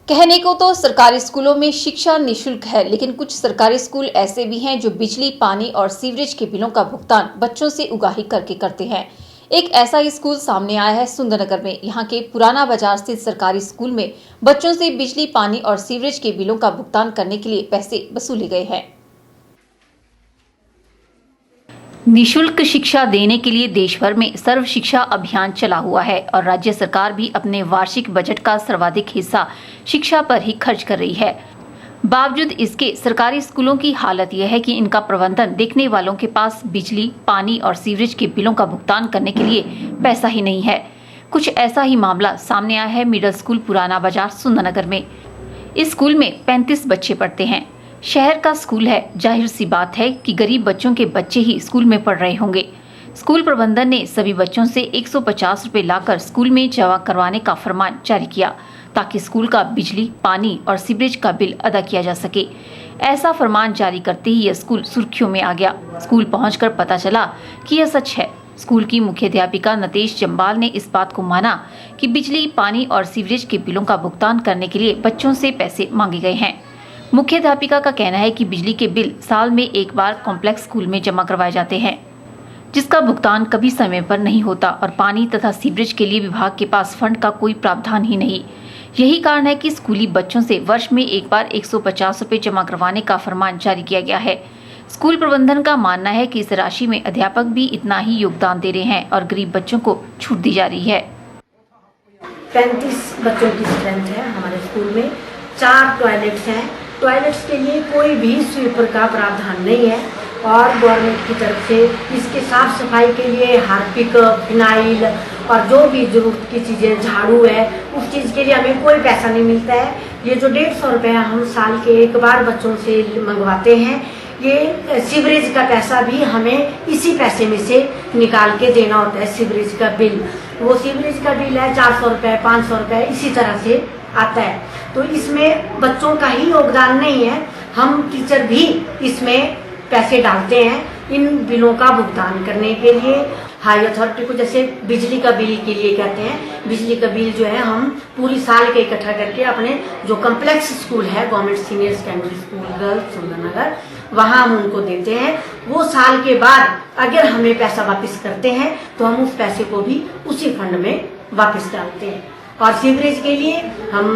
कहने को तो सरकारी स्कूलों में शिक्षा निःशुल्क है, लेकिन कुछ सरकारी स्कूल ऐसे भी हैं जो बिजली, पानी और सीवरेज के बिलों का भुगतान बच्चों से उगाही करके करते हैं। एक ऐसा ही स्कूल सामने आया है सुंदरनगर में। यहाँ के पुराना बाजार स्थित सरकारी स्कूल में बच्चों से बिजली, पानी और सीवरेज के बिलों का भुगतान करने के लिए पैसे वसूले गए हैं। निःशुल्क शिक्षा देने के लिए देश भर में सर्व शिक्षा अभियान चला हुआ है और राज्य सरकार भी अपने वार्षिक बजट का सर्वाधिक हिस्सा शिक्षा पर ही खर्च कर रही है। बावजूद इसके सरकारी स्कूलों की हालत यह है कि इनका प्रबंधन देखने वालों के पास बिजली, पानी और सीवरेज के बिलों का भुगतान करने के लिए पैसा ही नहीं है। कुछ ऐसा ही मामला सामने आया है मिडिल स्कूल पुराना बाजार सुंदरनगर में। इस स्कूल में 35 बच्चे पढ़ते हैं। शहर का स्कूल है, जाहिर सी बात है कि गरीब बच्चों के बच्चे ही स्कूल में पढ़ रहे होंगे। स्कूल प्रबंधन ने सभी बच्चों से 150 रुपए लाकर स्कूल में जमा करवाने का फरमान जारी किया ताकि स्कूल का बिजली, पानी और सीवरेज का बिल अदा किया जा सके। ऐसा फरमान जारी करते ही यह स्कूल सुर्खियों में आ गया। स्कूल पहुंचकर पता चला कि यह सच है। स्कूल की मुख्याध्यापिका नतेश जम्बाल ने इस बात को माना कि बिजली, पानी और सीवरेज के बिलों का भुगतान करने के लिए बच्चों से पैसे मांगे गए हैं। मुख्याध्यापिका का कहना है कि बिजली के बिल साल में एक बार कॉम्प्लेक्स स्कूल में जमा करवाए जाते हैं, जिसका भुगतान कभी समय पर नहीं होता और पानी तथा सीवरेज के लिए विभाग के पास फंड का कोई प्रावधान ही नहीं। यही कारण है कि स्कूली बच्चों से वर्ष में एक बार 150 रुपए जमा करवाने का फरमान जारी किया गया है। स्कूल प्रबंधन का मानना है कि इस राशि में अध्यापक भी इतना ही योगदान दे रहे हैं और गरीब बच्चों को छूट दी जा रही है। 35 बच्चों की स्ट्रेंथ है हमारे स्कूल में। 4 टॉयलेट्स हैं। टॉयलेट्स के लिए कोई भी स्वीपर का प्रावधान नहीं है और गवर्नमेंट की तरफ से इसके साफ सफाई के लिए हार्पिक, फिनाइल और जो भी जरूरत की चीज़ें, झाड़ू है, उस चीज़ के लिए हमें कोई पैसा नहीं मिलता है। ये जो 150 रुपये हम साल के एक बार बच्चों से मंगवाते हैं, ये सीवरेज का पैसा भी हमें इसी पैसे में से निकाल के देना होता है। सीवरेज का बिल, वो सीवरेज का बिल है 400 रुपये, 500 रुपये, इसी तरह से आता है। तो इसमें बच्चों का ही योगदान नहीं है, हम टीचर भी इसमें पैसे डालते हैं इन बिलों का भुगतान करने के लिए। हाई अथॉरिटी को जैसे बिजली का बिल के लिए कहते हैं, बिजली का बिल जो है हम पूरी साल के इकट्ठा करके अपने जो कॉम्प्लेक्स स्कूल है, government senior secondary school girls Sundarnagar, वहाँ हम उनको देते हैं। वो साल के बाद अगर हमें पैसा वापस करते हैं तो हम उस पैसे को भी उसी फंड में वापस डालते हैं। और सीवरेज के लिए हम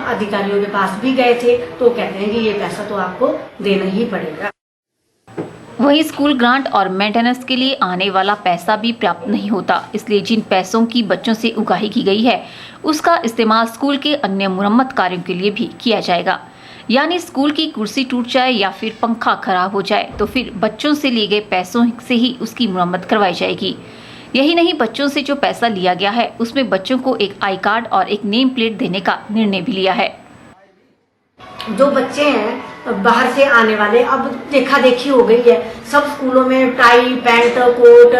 अधिकारियों के पास भी गए थे तो कहते हैं कि ये पैसा तो आपको देना ही पड़ेगा। वहीं स्कूल ग्रांट और मेंटेनेंस के लिए आने वाला पैसा भी प्राप्त नहीं होता, इसलिए जिन पैसों की बच्चों से उगाही की गई है उसका इस्तेमाल स्कूल के अन्य मुरम्मत कार्यों के लिए भी किया जाएगा। यानी स्कूल की कुर्सी टूट जाए या फिर पंखा खराब हो जाए तो फिर बच्चों से लिए गए पैसों से ही उसकी मुरम्मत करवाई जाएगी। यही नहीं, बच्चों से जो पैसा लिया गया है उसमें बच्चों को एक आई कार्ड और एक नेम प्लेट देने का निर्णय भी लिया है। जो बच्चे हैं बाहर से आने वाले, अब देखा देखी हो गई है, सब स्कूलों में tie, pant, coat,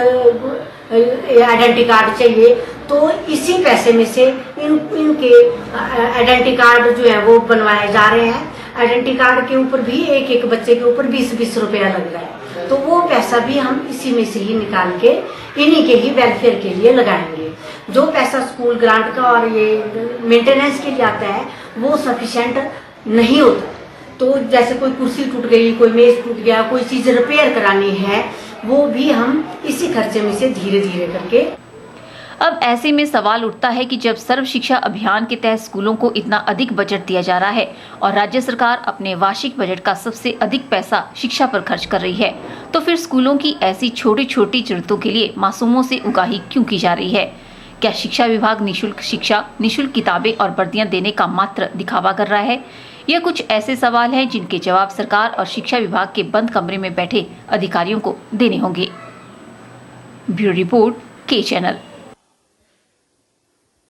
identity card चाहिए, तो इसी पैसे में से इनके आइडेंटिटी कार्ड जो है वो बनवाए जा रहे हैं। आइडेंटिटी कार्ड के ऊपर भी एक एक बच्चे के ऊपर 20-20 रुपया लग रहा है, तो वो पैसा भी हम इसी में से ही निकाल के इन्हीं के ही वेलफेयर के लिए लगाएंगे। जो पैसा स्कूल ग्रांट का और ये मेंटेनेंस के लिए आता है वो सफिशिएंट नहीं होता। तो जैसे कोई कुर्सी टूट गई, कोई मेज टूट गया, कोई चीज़ रिपेयर करानी है, वो भी हम इसी खर्चे में से धीरे धीरे करके। अब ऐसे में सवाल उठता है कि जब सर्व शिक्षा अभियान के तहत स्कूलों को इतना अधिक बजट दिया जा रहा है और राज्य सरकार अपने वार्षिक बजट का सबसे अधिक पैसा शिक्षा पर खर्च कर रही है, तो फिर स्कूलों की ऐसी छोटी छोटी जरूरतों के लिए मासूमों से उगाही क्यों की जा रही है? क्या शिक्षा विभाग निःशुल्क शिक्षा, निःशुल्क किताबें और वर्दियां देने का मात्र दिखावा कर रहा है? यह कुछ ऐसे सवाल हैं जिनके जवाब सरकार और शिक्षा विभाग के बंद कमरे में बैठे अधिकारियों को देने होंगे। ब्यूरो रिपोर्ट, के चैनल।